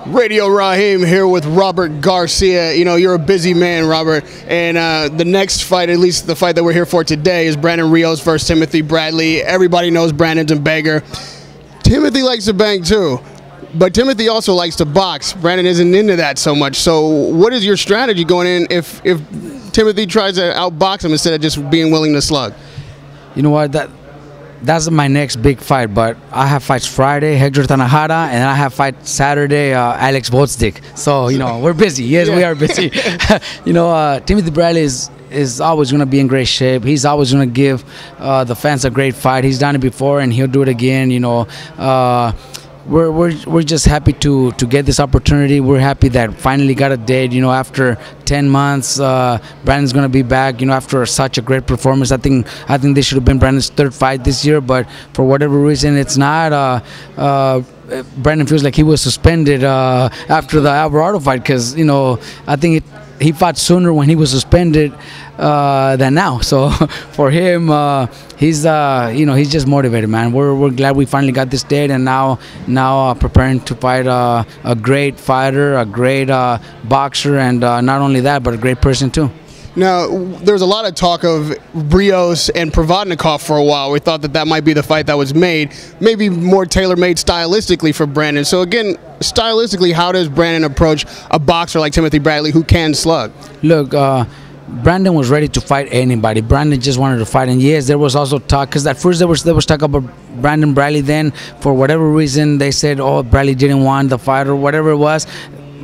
Radio Raheem here with Robert Garcia. You know, you're a busy man, Robert, and the next fight, at least the fight that we're here for today, is Brandon Rios versus Timothy Bradley. Everybody knows Brandon's a banger. Timothy likes to bang too, but Timothy also likes to box. Brandon isn't into that so much. So what is your strategy going in if Timothy tries to outbox him instead of just being willing to slug? You know what, that's my next big fight, but I have fights Friday, Hector Tanajara, and I have fight Saturday, Alex Volstick. So, you know, we're busy. Yes, we are busy. You know, Timothy Bradley is always going to be in great shape. He's always going to give the fans a great fight. He's done it before, and he'll do it again. You know, we're just happy to get this opportunity. We're happy that finally got a date. You know, after 10 months, Brandon's gonna be back. You know, after such a great performance. I think this should have been Brandon's third fight this year, but for whatever reason, it's not. Brandon feels like he was suspended after the Alvarado fight because, you know, I think he fought sooner when he was suspended than now. So for him, he's you know, he's just motivated, man. We're glad we finally got this date, and now preparing to fight a great fighter, a great boxer, and not only that, but a great person too. Now, there's a lot of talk of Rios and Provodnikov for a while. We thought that might be the fight that was made, maybe more tailor-made stylistically for Brandon. So again, stylistically, how does Brandon approach a boxer like Timothy Bradley who can slug? Look, Brandon was ready to fight anybody. Brandon just wanted to fight, and yes, there was also talk, because at first there was talk about Brandon Bradley. Then for whatever reason they said, oh, Bradley didn't want the fight or whatever it was.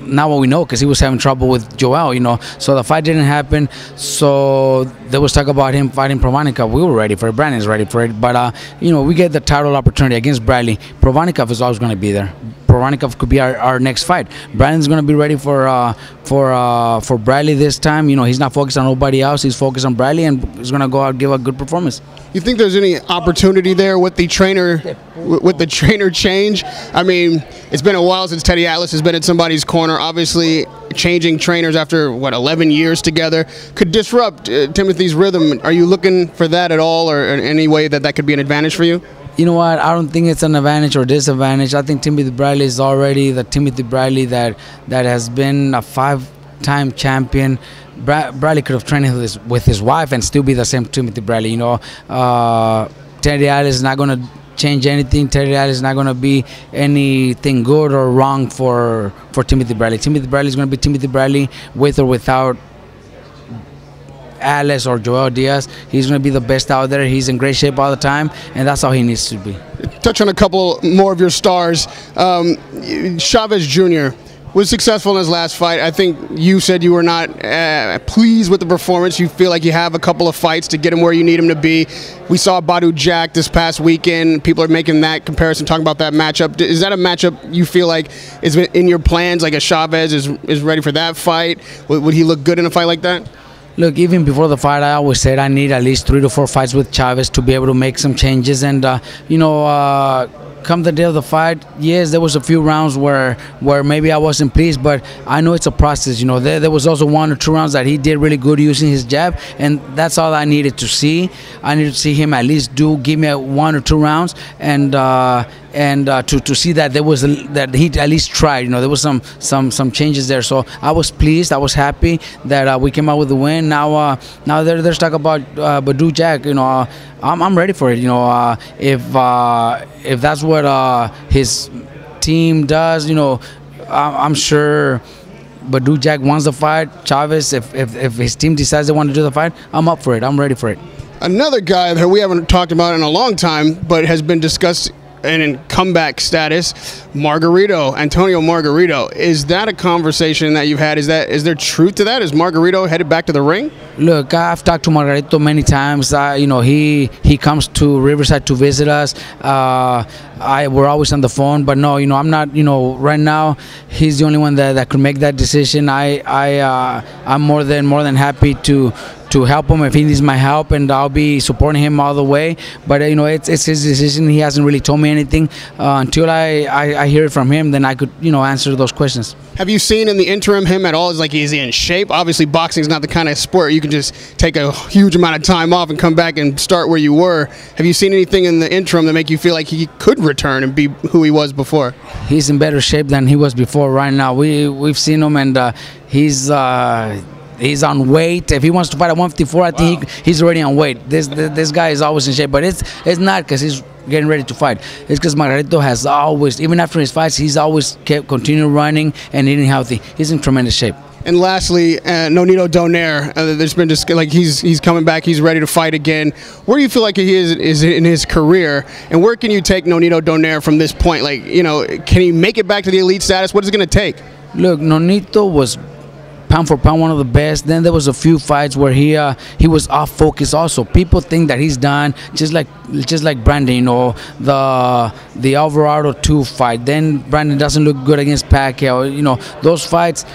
Now what we know, because he was having trouble with Joel, you know, so the fight didn't happen. So there was talk about him fighting Provodnikov. We were ready for it. Brandon's ready for it, but you know, we get the title opportunity against Bradley. Provodnikov is always going to be there. Provodnikov could be our next fight. Brandon's going to be ready for Bradley this time. You know, he's not focused on nobody else. He's focused on Bradley, and he's going to go out and give a good performance. You think there's any opportunity there with the trainer change? I mean, it's been a while since Teddy Atlas has been in somebody's corner. Obviously, changing trainers after, what, 11 years together could disrupt Timothy's rhythm. Are you looking for that at all, or in any way that could be an advantage for you? You know what? I don't think it's an advantage or disadvantage. I think Timothy Bradley is already the Timothy Bradley that has been a 5-time champion. Bradley could have trained with his wife and still be the same Timothy Bradley. You know, Teddy Atlas is not going to change anything. Teddy Atlas is not going to be anything good or wrong for Timothy Bradley. Timothy Bradley is going to be Timothy Bradley with or without Alice or Joel Diaz. He's going to be the best out there. He's in great shape all the time, and that's how he needs to be. Touch on a couple more of your stars. Chavez Jr. was successful in his last fight. I think you said you were not pleased with the performance. You feel like you have a couple of fights to get him where you need him to be. We saw Badu Jack this past weekend. People are making that comparison, talking about that matchup. Is that a matchup you feel like is in your plans, like a Chavez is ready for that fight? Would he look good in a fight like that? Look, even before the fight, I always said I need at least 3 to 4 fights with Chavez to be able to make some changes. And, you know, come the day of the fight, yes, there was a few rounds where maybe I wasn't pleased, but I know it's a process. You know, there was also 1 or 2 rounds that he did really good using his jab, and that's all I needed to see. I needed to see him at least give me 1 or 2 rounds, and to see that that he at least tried. You know, there was some changes there, so I was pleased. I was happy that we came out with the win. Now there's talk about Badu Jack. You know, I'm ready for it. You know, if that's what his team does, you know, I'm sure Badu Jack wants the fight. Chavez, if his team decides they want to do the fight, I'm up for it. I'm ready for it. Another guy that we haven't talked about in a long time, but has been discussed and in comeback status, Margarito, Antonio Margarito. Is that a conversation that you've had? Is there truth to that? Is Margarito headed back to the ring? Look, I've talked to Margarito many times. You know, he comes to Riverside to visit us. We're always on the phone, but no, you know, I'm not. You know, right now he's the only one that could make that decision. I'm more than happy to to help him if he needs my help, and I'll be supporting him all the way. But it's his decision. He hasn't really told me anything until I hear it from him. Then I could answer those questions. Have you seen in the interim him at all? Is he in shape? Obviously, boxing is not the kind of sport you can just take a huge amount of time off and come back and start where you were. Have you seen anything in the interim that make you feel like he could return and be who he was before? He's in better shape than he was before right now. We've seen him, and he's on weight. If he wants to fight at 154, I think he's already on weight. This guy is always in shape, but it's not because he's getting ready to fight. It's because Margarito has always, even after his fights, he's always kept continuing running and eating healthy. He's in tremendous shape. And lastly, Nonito Donaire, there's been just he's coming back, he's ready to fight again. Where do you feel like he is in his career, and where can you take Nonito Donaire from this point? Can he make it back to the elite status? What is it going to take? Look, Nonito was pound for pound one of the best. Then there was a few fights where he was off focus also. People think that he's done, just like Brandon, the Alvarado 2 fight. Then Brandon doesn't look good against Pacquiao. Those fights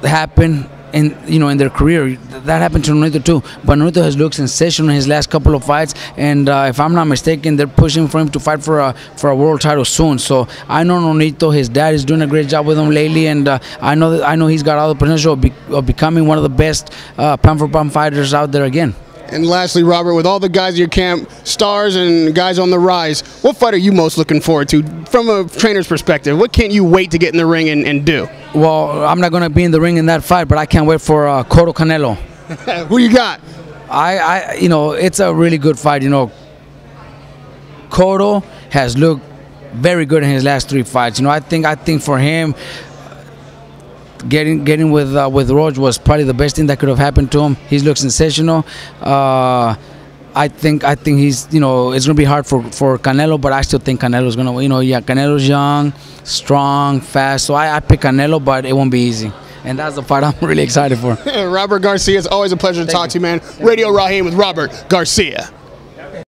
happen in their career. That happened to Nonito too, but Nonito has looked sensational in his last couple of fights, and if I'm not mistaken, they're pushing for him to fight for a world title soon. So I know Nonito, his dad is doing a great job with him lately, and I know he's got all the potential of becoming one of the best pound for pound fighters out there again. And lastly, Robert, with all the guys in your camp, stars and guys on the rise, what fight are you most looking forward to from a trainer's perspective? What can't you wait to get in the ring and do? Well, I'm not going to be in the ring in that fight, but I can't wait for Cotto Canelo. Who you got? It's a really good fight. Cotto has looked very good in his last 3 fights. I think for him, getting with Roach was probably the best thing that could have happened to him. He's looked sensational. I think he's it's gonna be hard for Canelo, but I still think Canelo's gonna Canelo's young, strong, fast. So I pick Canelo, but it won't be easy. And that's the fight I'm really excited for. Robert Garcia, it's always a pleasure to talk to you, man. Radio Raheem with Robert Garcia.